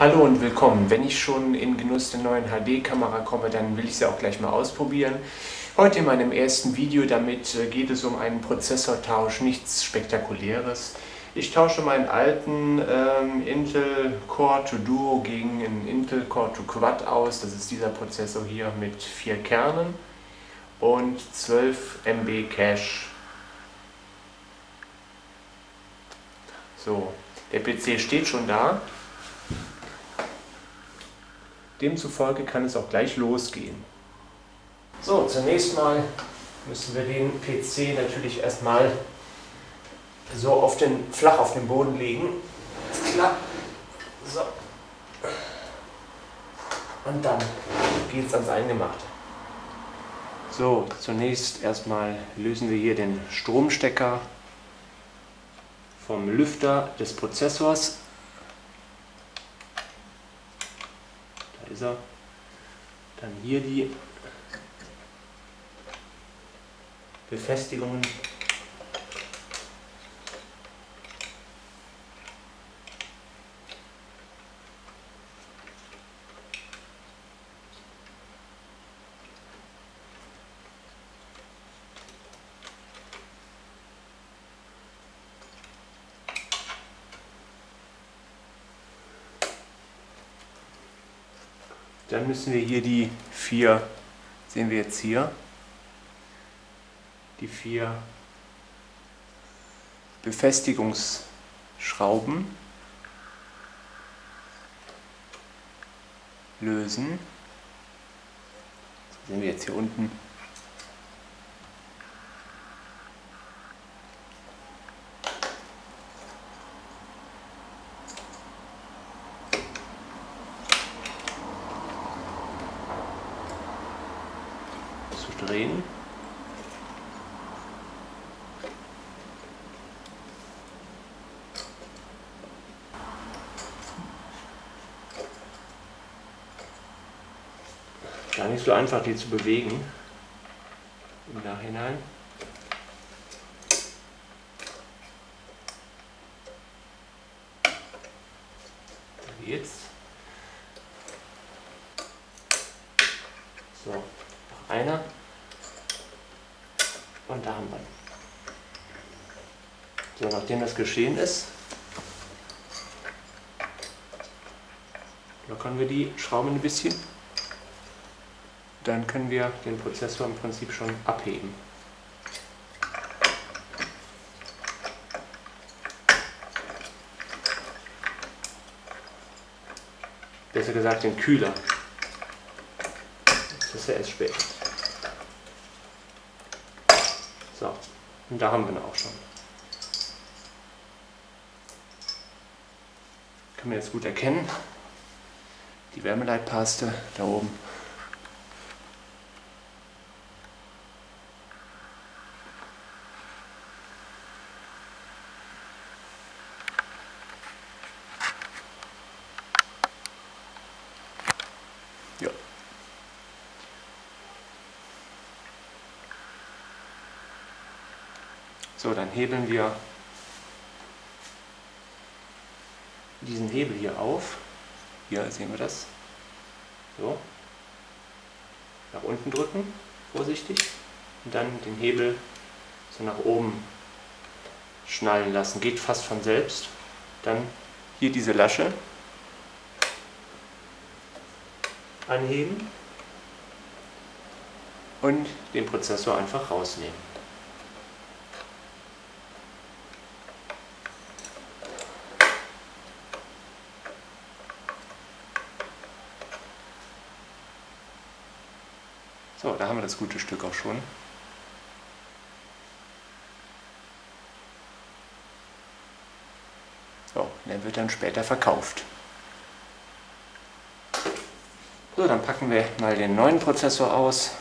Hallo und willkommen. Wenn ich schon in Genuss der neuen HD-Kamera komme, dann will ich sie auch gleich mal ausprobieren. Heute in meinem ersten Video damit geht es um einen Prozessortausch, nichts Spektakuläres. Ich tausche meinen alten Intel Core 2 Duo gegen einen Intel Core 2 Quad aus. Das ist dieser Prozessor hier mit 4 Kernen und 12 MB Cache. So, der PC steht schon da. Demzufolge kann es auch gleich losgehen. So, zunächst mal müssen wir den PC natürlich erstmal so flach auf den Boden legen. Ist klar. So. Und dann geht es ans Eingemachte. So, zunächst erstmal lösen wir hier den Stromstecker vom Lüfter des Prozessors. Da ist er. Dann hier die Befestigungen. Dann müssen wir hier die 4, sehen wir jetzt hier, die 4 Befestigungsschrauben lösen. Das sehen wir jetzt hier unten. Zu drehen. Gar nicht so einfach, die zu bewegen im Nachhinein. Da geht's. So, noch einer. Und da haben wir ihn. So, nachdem das geschehen ist, lockern wir die Schrauben ein bisschen. Dann können wir den Prozessor im Prinzip schon abheben. Besser gesagt den Kühler. Das ist ja erst spät. So, und da haben wir ihn auch schon. Kann man jetzt gut erkennen. Die Wärmeleitpaste da oben. Ja. So, dann hebeln wir diesen Hebel hier auf. Hier sehen wir das. So. Nach unten drücken, vorsichtig. Und dann den Hebel so nach oben schnallen lassen. Geht fast von selbst. Dann hier diese Lasche anheben und den Prozessor einfach rausnehmen. So, da haben wir das gute Stück auch schon. So, der wird dann später verkauft. So, dann packen wir mal den neuen Prozessor aus.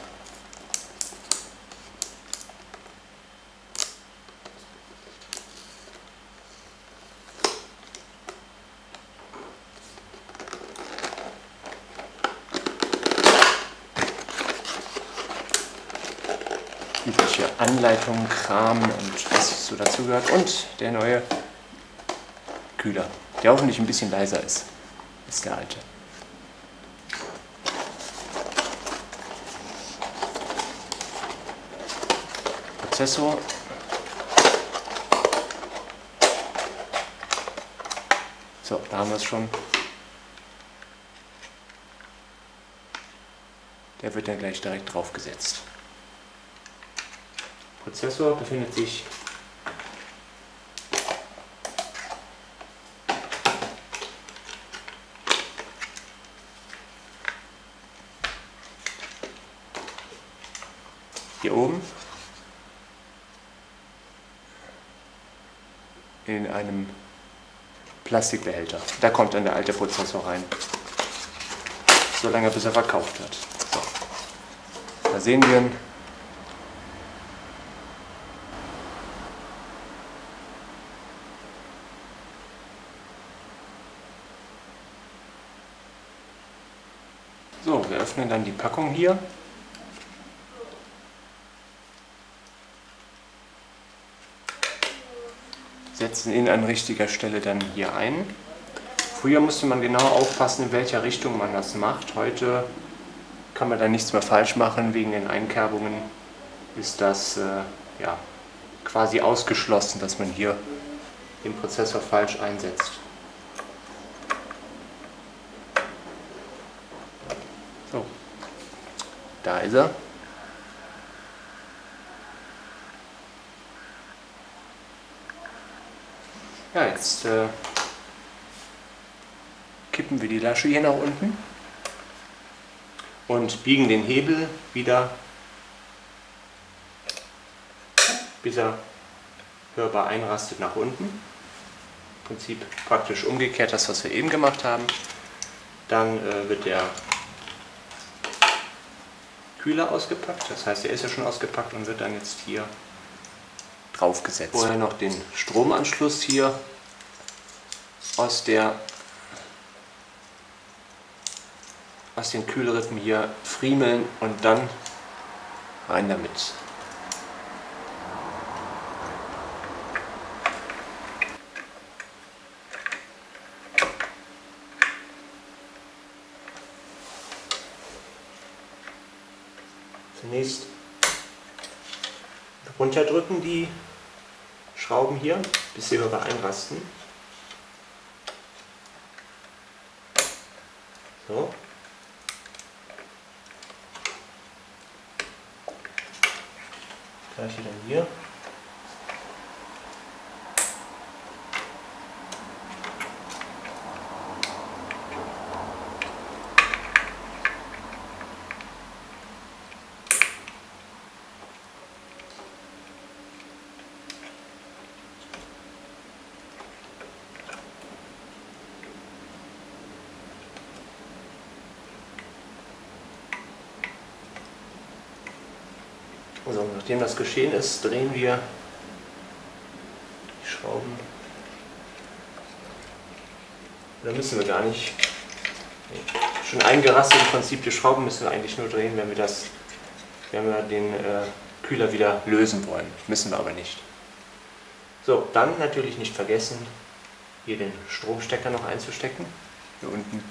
Übliche Anleitungen, Kram und was so dazu gehört. Und der neue Kühler, der hoffentlich ein bisschen leiser ist. ist der alte. Prozessor. So, da haben wir es schon. Der wird dann gleich direkt drauf gesetzt. Prozessor befindet sich hier oben in einem Plastikbehälter. Da kommt dann der alte Prozessor rein, solange bis er verkauft wird. So. Da sehen wir ihn. So, wir öffnen dann die Packung hier. Setzen ihn an richtiger Stelle dann hier ein. Früher musste man genau aufpassen, in welcher Richtung man das macht. Heute kann man da nichts mehr falsch machen. Wegen den Einkerbungen ist das ja, quasi ausgeschlossen, dass man hier den Prozessor falsch einsetzt. So, da ist er. Ja, jetzt kippen wir die Lasche hier nach unten und biegen den Hebel wieder, bis er hörbar einrastet nach unten. Im Prinzip praktisch umgekehrt das, was wir eben gemacht haben. Dann wird der Kühler ausgepackt, das heißt, er ist ja schon ausgepackt und wird dann jetzt hier draufgesetzt. Vorher noch den Stromanschluss hier aus den Kühlrippen hier friemeln und dann rein damit. Zunächst runterdrücken die Schrauben hier, bis sie hörbar einrasten. So. Gleiche dann hier. So, nachdem das geschehen ist, drehen wir die Schrauben. Da müssen wir gar nicht. Schon eingerastet im Prinzip, die Schrauben müssen wir eigentlich nur drehen, wenn wir den Kühler wieder lösen wollen. Müssen wir aber nicht. So, dann natürlich nicht vergessen, hier den Stromstecker noch einzustecken. Hier unten.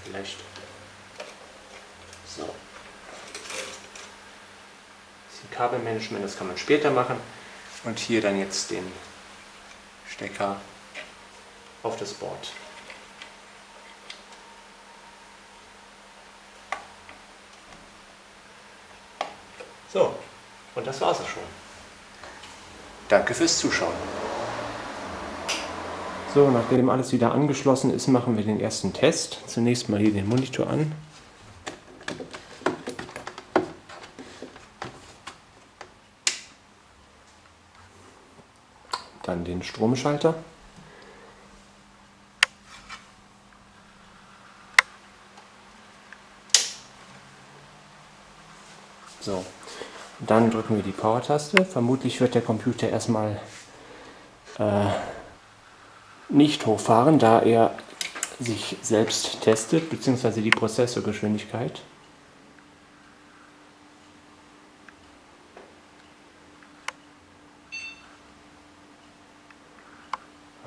Vielleicht so. Das ist ein Kabelmanagement, das kann man später machen. Und hier dann jetzt den Stecker auf das Board. So, und das war's auch schon. Danke fürs Zuschauen. So, nachdem alles wieder angeschlossen ist, machen wir den ersten Test. Zunächst mal hier den Monitor an. Dann den Stromschalter. So, dann drücken wir die Power-Taste. Vermutlich wird der Computer erstmal nicht hochfahren, da er sich selbst testet, beziehungsweise die Prozessorgeschwindigkeit.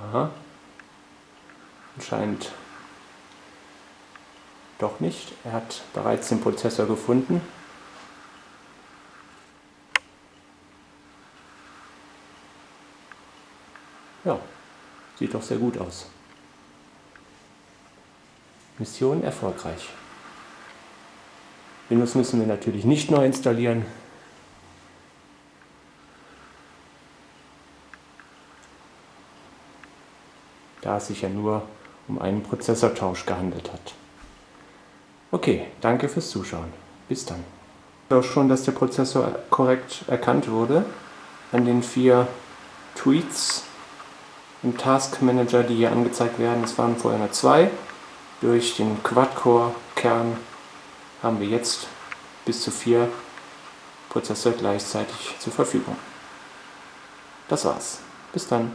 Aha. Anscheinend doch nicht. Er hat bereits den Prozessor gefunden. Ja, sieht doch sehr gut aus. Mission erfolgreich. Windows müssen wir natürlich nicht neu installieren. Da es sich ja nur um einen Prozessortausch gehandelt hat. Okay, danke fürs Zuschauen. Bis dann. Ich glaube schon, dass der Prozessor korrekt erkannt wurde an den 4 Tweets im Task Manager, die hier angezeigt werden. Es waren vorher nur 2. Durch den Quad-Core-Kern haben wir jetzt bis zu 4 Prozessoren gleichzeitig zur Verfügung. Das war's. Bis dann.